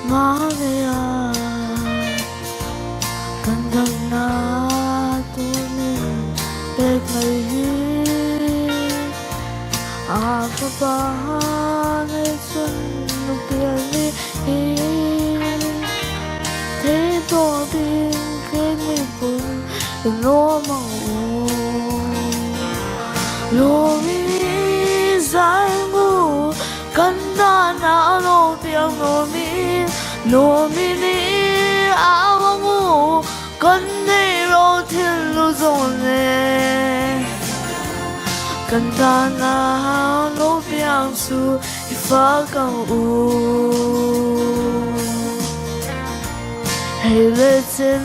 Maria Gandang na tunin Pekmahin Akabahan ay sunupiyalihin Tito din kinipon Ilomang Lumi sai mu Ganda na lobiang lomin Lumi ni awang mu Ganda ro tilu zone Ganda na lobiang su Ifagang Hey lệ chân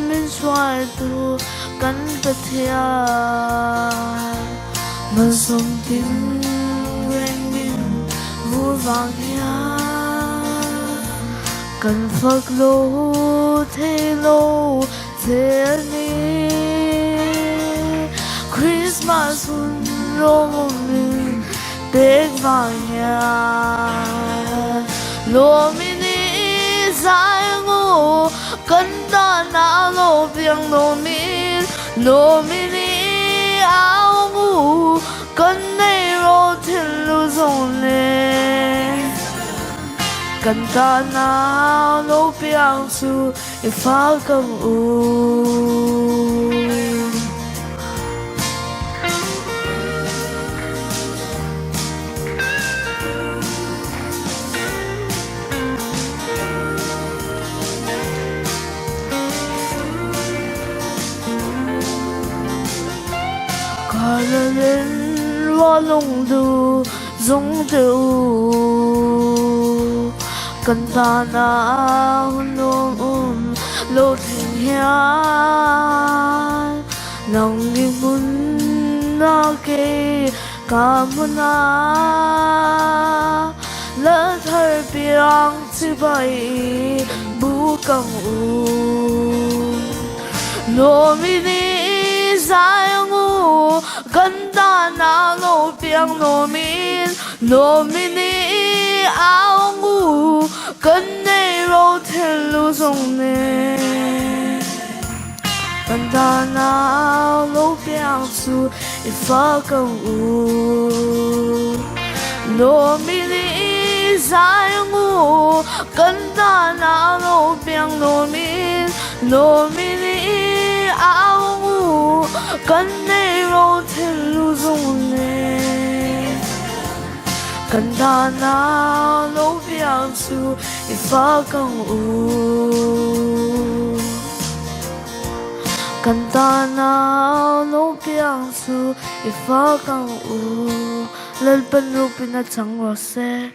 mình xoay tu Gắn bật thiệt Mà sống tim quen mình vui vàng nha Cần phật lô thế lô thế ni Christmas hun lô mình bếc vàng nha Lô mình đi dài ngô Cần ta na lô biang lô mình đi áo ngô Cần này rô thiên lưu dòng nè Cần ta na lô biang su I phá cầm Cả lên hoa lông đu giống tiêu Cần ta na hôn ôm lô thành hiên Lòng đi muốn na kê cả môn na Lỡ thơ biang chứ bay bú cầm Lô mi đi dài ngô Ganda na lô biang lô min đi áo ngô Gần này rô thiên lưu dòng nè Ganda na lô biang su I phá cầm Lô min đi dài ngô Ganda na lô biang lô min đi áo ngô Gần này rô thiên lưu dòng nè Gần ta na lô biang su I phá cầm Gần ta na lô biang su I phá cầm Lên bên lô bin na chẳng rô xe